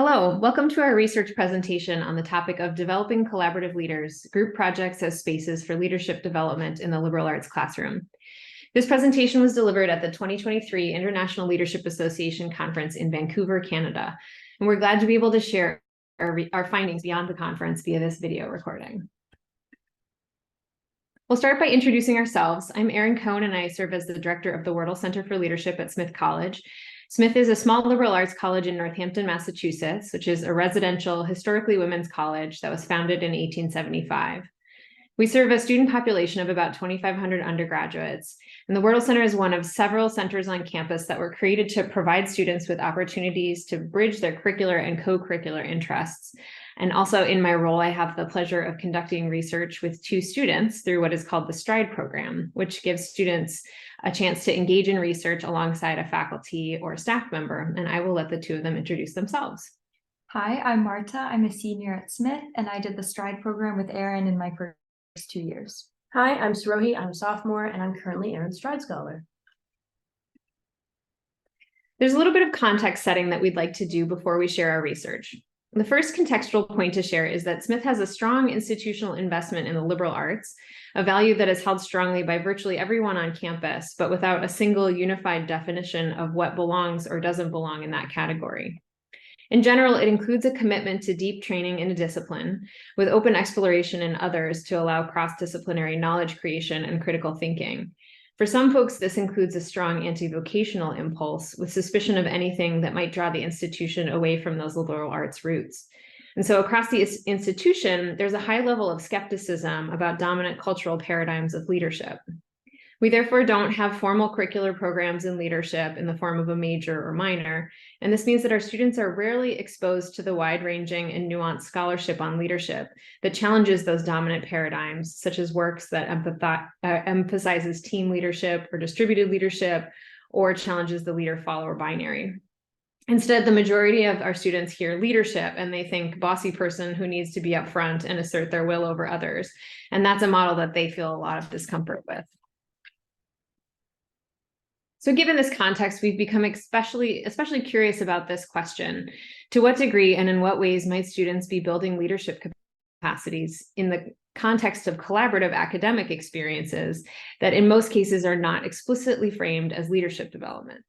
Hello, welcome to our research presentation on the topic of developing collaborative leaders, group projects as spaces for leadership development in the liberal arts classroom. This presentation was delivered at the 2023 International Leadership Association Conference in Vancouver, Canada, and we're glad to be able to share our findings beyond the conference via this video recording. We'll start by introducing ourselves. I'm Erin Cohn, and I serve as the director of the Wardle Center for Leadership at Smith College. Smith is a small liberal arts college in Northampton, Massachusetts, which is a residential, historically women's college that was founded in 1875. We serve a student population of about 2,500 undergraduates, and the Wardle Center is one of several centers on campus that were created to provide students with opportunities to bridge their curricular and co-curricular interests. And also in my role, I have the pleasure of conducting research with 2 students through what is called the STRIDE program, which gives students a chance to engage in research alongside a faculty or staff member. And I will let the 2 of them introduce themselves. Hi, I'm Marta. I'm a senior at Smith, and I did the STRIDE program with Erin in my first 2 years. Hi, I'm Sarohi. I'm a sophomore, and I'm currently Erin's STRIDE Scholar. There's a little bit of context setting that we'd like to do before we share our research. The first contextual point to share is that Smith has a strong institutional investment in the liberal arts, a value that is held strongly by virtually everyone on campus, but without a single unified definition of what belongs or doesn't belong in that category. In general, it includes a commitment to deep training in a discipline, with open exploration in others to allow cross-disciplinary knowledge creation and critical thinking. For some folks, this includes a strong anti-vocational impulse with suspicion of anything that might draw the institution away from those liberal arts roots. And so across the institution, there's a high level of skepticism about dominant cultural paradigms of leadership. We therefore don't have formal curricular programs in leadership in the form of a major or minor, and this means that our students are rarely exposed to the wide-ranging and nuanced scholarship on leadership that challenges those dominant paradigms, such as works that emphasizes team leadership or distributed leadership, or challenges the leader-follower binary. Instead, the majority of our students hear leadership and they think bossy person who needs to be up front and assert their will over others, and that's a model that they feel a lot of discomfort with. So given this context, we've become especially curious about this question. To what degree and in what ways might students be building leadership capacities in the context of collaborative academic experiences that in most cases are not explicitly framed as leadership development?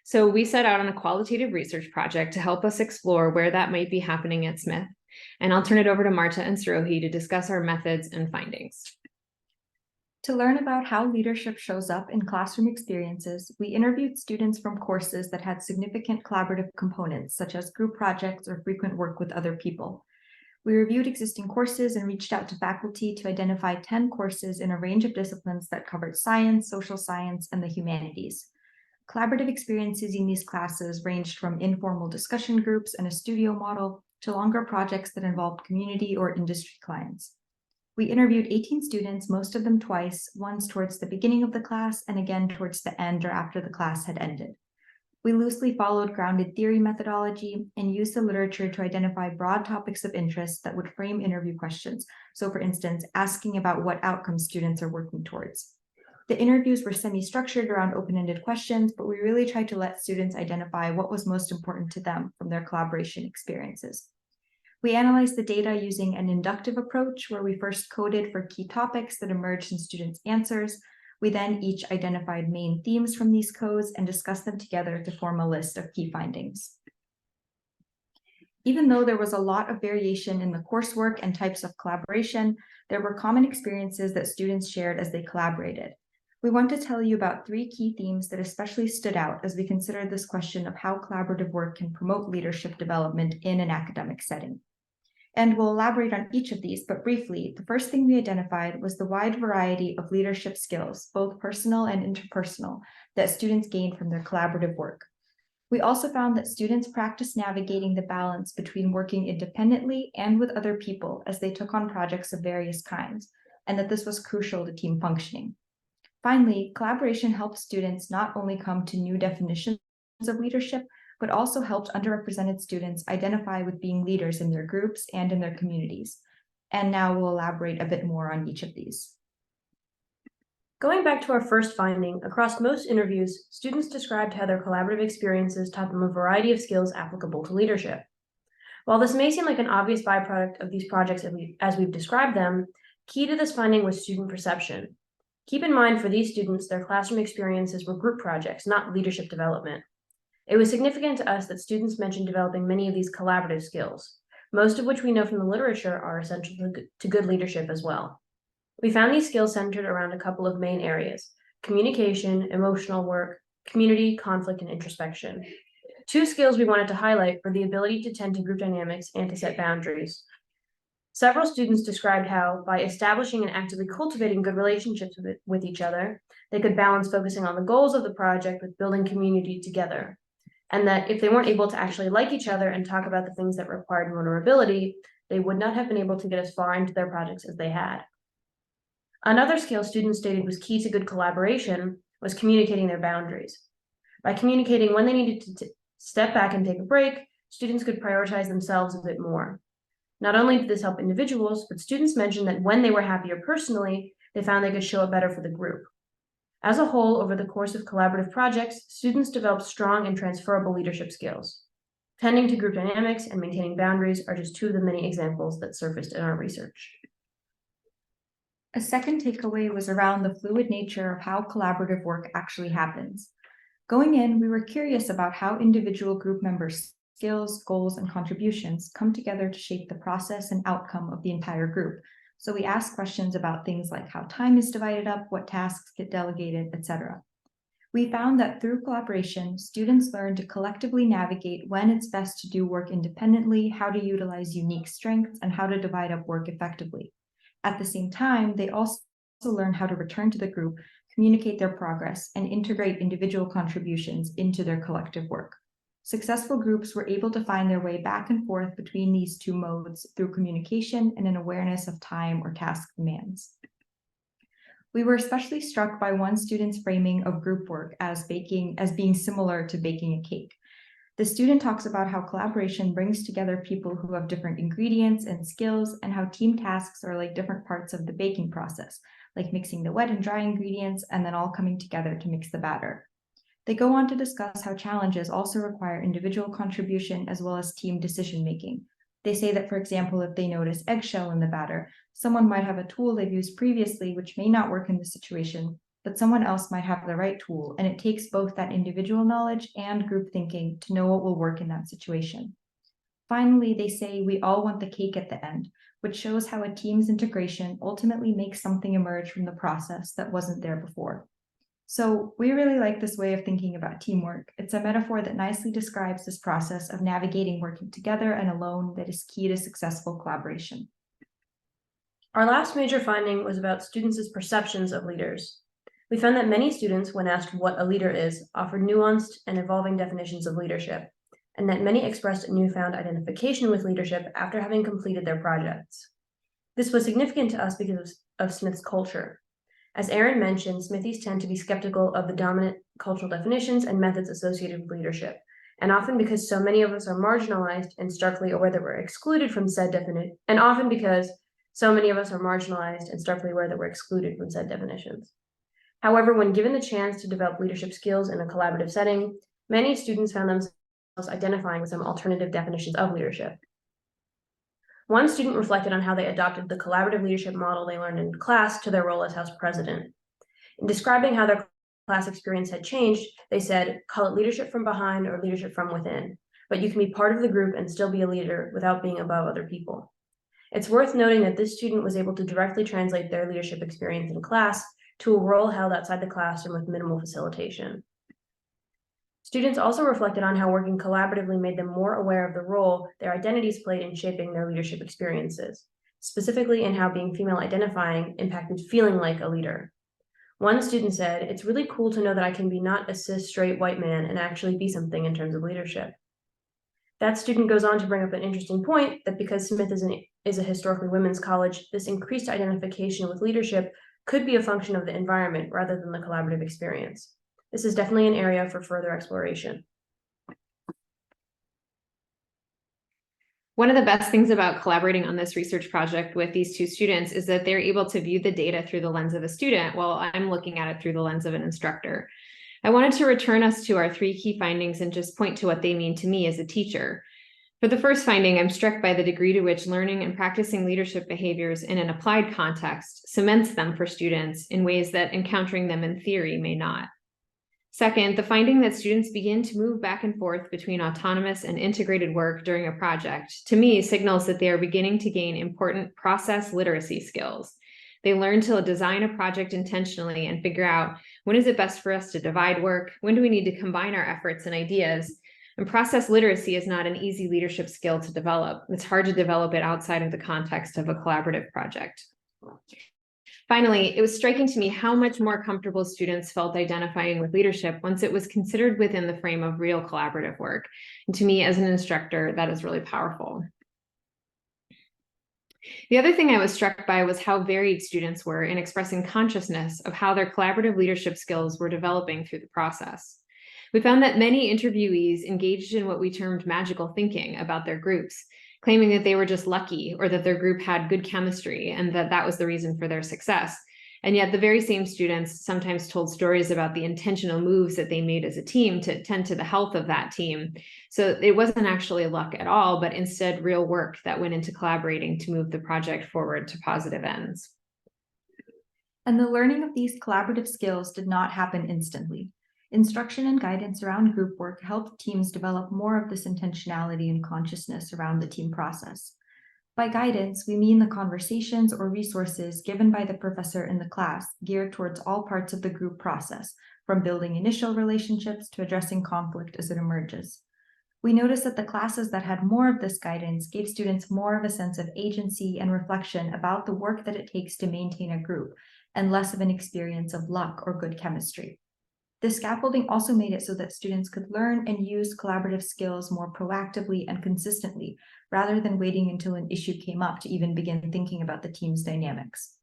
So we set out on a qualitative research project to help us explore where that might be happening at Smith. And I'll turn it over to Marta and Sarohi to discuss our methods and findings. To learn about how leadership shows up in classroom experiences, we interviewed students from courses that had significant collaborative components, such as group projects or frequent work with other people. We reviewed existing courses and reached out to faculty to identify 10 courses in a range of disciplines that covered science, social science, and the humanities. Collaborative experiences in these classes ranged from informal discussion groups and a studio model to longer projects that involved community or industry clients. We interviewed 18 students, most of them twice, once towards the beginning of the class and again towards the end or after the class had ended. We loosely followed grounded theory methodology and used the literature to identify broad topics of interest that would frame interview questions. So for instance, asking about what outcomes students are working towards. The interviews were semi-structured around open-ended questions, but we really tried to let students identify what was most important to them from their collaboration experiences. We analyzed the data using an inductive approach where we first coded for key topics that emerged in students' answers. We then each identified main themes from these codes and discussed them together to form a list of key findings. Even though there was a lot of variation in the coursework and types of collaboration, there were common experiences that students shared as they collaborated. We want to tell you about 3 key themes that especially stood out as we considered this question of how collaborative work can promote leadership development in an academic setting. And we'll elaborate on each of these, but briefly, the first thing we identified was the wide variety of leadership skills, both personal and interpersonal, that students gained from their collaborative work. We also found that students practiced navigating the balance between working independently and with other people as they took on projects of various kinds, and that this was crucial to team functioning. Finally, collaboration helped students not only come to new definitions of leadership, but also helped underrepresented students identify with being leaders in their groups and in their communities. And now we'll elaborate a bit more on each of these. Going back to our first finding, across most interviews, students described how their collaborative experiences taught them a variety of skills applicable to leadership. While this may seem like an obvious byproduct of these projects as we've described them, key to this finding was student perception. Keep in mind, for these students, their classroom experiences were group projects, not leadership development. It was significant to us that students mentioned developing many of these collaborative skills, most of which we know from the literature are essential to good leadership as well. We found these skills centered around a couple of main areas: communication, emotional work, community, conflict, and introspection. Two skills we wanted to highlight were the ability to tend to group dynamics and to set boundaries. Several students described how, by establishing and actively cultivating good relationships with each other, they could balance focusing on the goals of the project with building community together. And that if they weren't able to actually like each other and talk about the things that required vulnerability, they would not have been able to get as far into their projects as they had. Another skill students stated was key to good collaboration was communicating their boundaries. By communicating when they needed to step back and take a break, students could prioritize themselves a bit more. Not only did this help individuals, but students mentioned that when they were happier personally, they found they could show up better for the group. As a whole, over the course of collaborative projects, students developed strong and transferable leadership skills. Tending to group dynamics and maintaining boundaries are just two of the many examples that surfaced in our research. A second takeaway was around the fluid nature of how collaborative work actually happens. Going in, we were curious about how individual group members' skills, goals, and contributions come together to shape the process and outcome of the entire group. So we asked questions about things like how time is divided up, what tasks get delegated, etc. We found that through collaboration, students learn to collectively navigate when it's best to do work independently, how to utilize unique strengths, and how to divide up work effectively. At the same time, they also learn how to return to the group, communicate their progress, and integrate individual contributions into their collective work. Successful groups were able to find their way back and forth between these two modes through communication and an awareness of time or task demands. We were especially struck by one student's framing of group work as being similar to baking a cake. The student talks about how collaboration brings together people who have different ingredients and skills, and how team tasks are like different parts of the baking process, like mixing the wet and dry ingredients and then all coming together to mix the batter. They go on to discuss how challenges also require individual contribution as well as team decision-making. They say that, for example, if they notice eggshell in the batter, someone might have a tool they've used previously which may not work in the situation, but someone else might have the right tool, and it takes both that individual knowledge and group thinking to know what will work in that situation. Finally, they say we all want the cake at the end, which shows how a team's integration ultimately makes something emerge from the process that wasn't there before. So we really like this way of thinking about teamwork. It's a metaphor that nicely describes this process of navigating working together and alone that is key to successful collaboration. Our last major finding was about students' perceptions of leaders. We found that many students, when asked what a leader is, offered nuanced and evolving definitions of leadership, and that many expressed a newfound identification with leadership after having completed their projects. This was significant to us because of Smith's culture. As Erin mentioned, Smithies tend to be skeptical of the dominant cultural definitions and methods associated with leadership, and often because so many of us are marginalized and starkly aware that we're excluded from said definitions. However, when given the chance to develop leadership skills in a collaborative setting, many students found themselves identifying with some alternative definitions of leadership. One student reflected on how they adopted the collaborative leadership model they learned in class to their role as House President. In describing how their class experience had changed, they said, "Call it leadership from behind or leadership from within, but you can be part of the group and still be a leader without being above other people." It's worth noting that this student was able to directly translate their leadership experience in class to a role held outside the classroom with minimal facilitation. Students also reflected on how working collaboratively made them more aware of the role their identities played in shaping their leadership experiences, specifically in how being female identifying impacted feeling like a leader. One student said, "It's really cool to know that I can be not a cis straight white man and actually be something in terms of leadership." That student goes on to bring up an interesting point that because Smith is a historically women's college, this increased identification with leadership could be a function of the environment rather than the collaborative experience. This is definitely an area for further exploration. One of the best things about collaborating on this research project with these two students is that they're able to view the data through the lens of a student while I'm looking at it through the lens of an instructor. I wanted to return us to our three key findings and just point to what they mean to me as a teacher. For the first finding, I'm struck by the degree to which learning and practicing leadership behaviors in an applied context cements them for students in ways that encountering them in theory may not. Second, the finding that students begin to move back and forth between autonomous and integrated work during a project, to me, signals that they are beginning to gain important process literacy skills. They learn to design a project intentionally and figure out when is it best for us to divide work, when do we need to combine our efforts and ideas. And process literacy is not an easy leadership skill to develop. It's hard to develop it outside of the context of a collaborative project. Finally, it was striking to me how much more comfortable students felt identifying with leadership once it was considered within the frame of real collaborative work. And to me, as an instructor, that is really powerful. The other thing I was struck by was how varied students were in expressing consciousness of how their collaborative leadership skills were developing through the process. We found that many interviewees engaged in what we termed magical thinking about their groups, claiming that they were just lucky or that their group had good chemistry and that that was the reason for their success. And yet the very same students sometimes told stories about the intentional moves that they made as a team to tend to the health of that team. So it wasn't actually luck at all, but instead real work that went into collaborating to move the project forward to positive ends. And the learning of these collaborative skills did not happen instantly. Instruction and guidance around group work helped teams develop more of this intentionality and consciousness around the team process. By guidance, we mean the conversations or resources given by the professor in the class geared towards all parts of the group process, from building initial relationships to addressing conflict as it emerges. We noticed that the classes that had more of this guidance gave students more of a sense of agency and reflection about the work that it takes to maintain a group, and less of an experience of luck or good chemistry. The scaffolding also made it so that students could learn and use collaborative skills more proactively and consistently, rather than waiting until an issue came up to even begin thinking about the team's dynamics.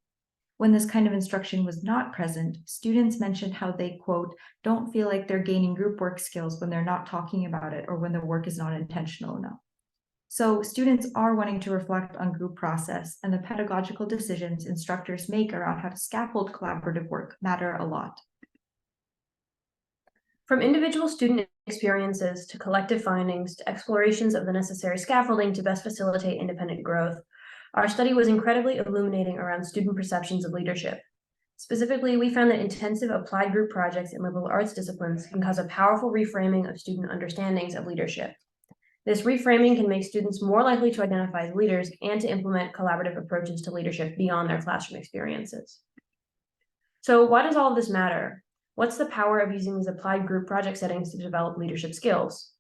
When this kind of instruction was not present, students mentioned how they, quote, don't feel like they're gaining group work skills when they're not talking about it or when the work is not intentional enough. So students are wanting to reflect on group process, and the pedagogical decisions instructors make around how to scaffold collaborative work matter a lot. From individual student experiences to collective findings to explorations of the necessary scaffolding to best facilitate independent growth, our study was incredibly illuminating around student perceptions of leadership. Specifically, we found that intensive applied group projects in liberal arts disciplines can cause a powerful reframing of student understandings of leadership. This reframing can make students more likely to identify as leaders and to implement collaborative approaches to leadership beyond their classroom experiences. So why does all of this matter? What's the power of using these applied group project settings to develop leadership skills?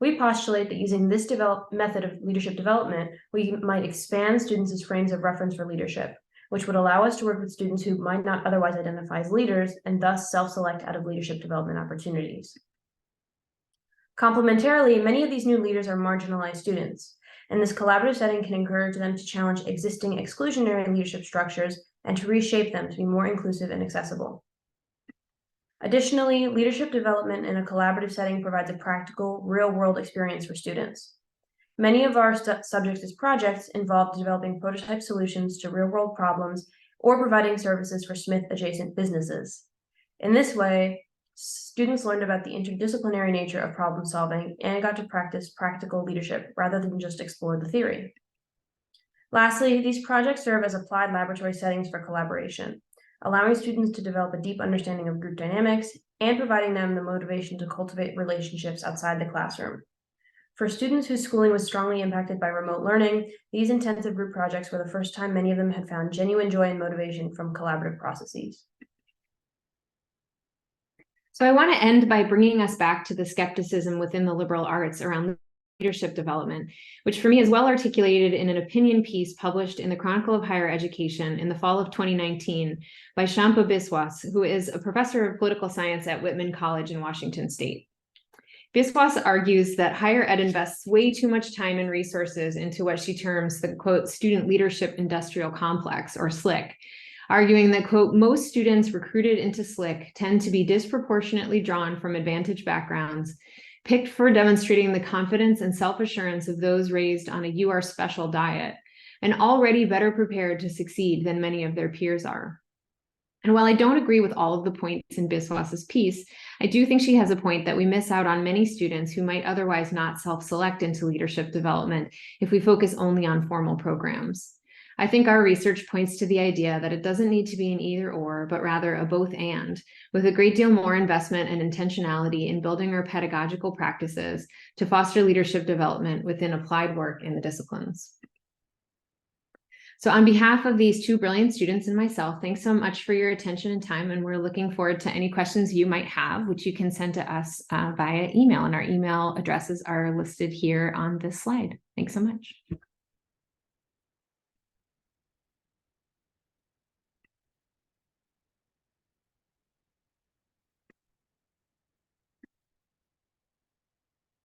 We postulate that using this method of leadership development, we might expand students' frames of reference for leadership, which would allow us to work with students who might not otherwise identify as leaders and thus self-select out of leadership development opportunities. Complementarily, many of these new leaders are marginalized students, and this collaborative setting can encourage them to challenge existing exclusionary leadership structures and to reshape them to be more inclusive and accessible. Additionally, leadership development in a collaborative setting provides a practical, real-world experience for students. Many of our subjects as projects involve developing prototype solutions to real-world problems or providing services for Smith-adjacent businesses. In this way, students learned about the interdisciplinary nature of problem solving and got to practice practical leadership rather than just explore the theory. Lastly, these projects serve as applied laboratory settings for collaboration, allowing students to develop a deep understanding of group dynamics and providing them the motivation to cultivate relationships outside the classroom. For students whose schooling was strongly impacted by remote learning, these intensive group projects were the first time many of them had found genuine joy and motivation from collaborative processes. So I want to end by bringing us back to the skepticism within the liberal arts around leadership development, which for me is well articulated in an opinion piece published in the Chronicle of Higher Education in the fall of 2019 by Shampa Biswas, who is a professor of political science at Whitman College in Washington State. Biswas argues that higher ed invests way too much time and resources into what she terms the, quote, student leadership industrial complex, or SLIC, arguing that, quote, most students recruited into SLIC tend to be disproportionately drawn from advantaged backgrounds, picked for demonstrating the confidence and self-assurance of those raised on a "you are special" diet, and already better prepared to succeed than many of their peers are. And while I don't agree with all of the points in Biswas's piece, I do think she has a point that we miss out on many students who might otherwise not self-select into leadership development if we focus only on formal programs. I think our research points to the idea that it doesn't need to be an either or, but rather a both and, with a great deal more investment and intentionality in building our pedagogical practices to foster leadership development within applied work in the disciplines. So on behalf of these two brilliant students and myself, thanks so much for your attention and time, and we're looking forward to any questions you might have, which you can send to us via email, and our email addresses are listed here on this slide. Thanks so much.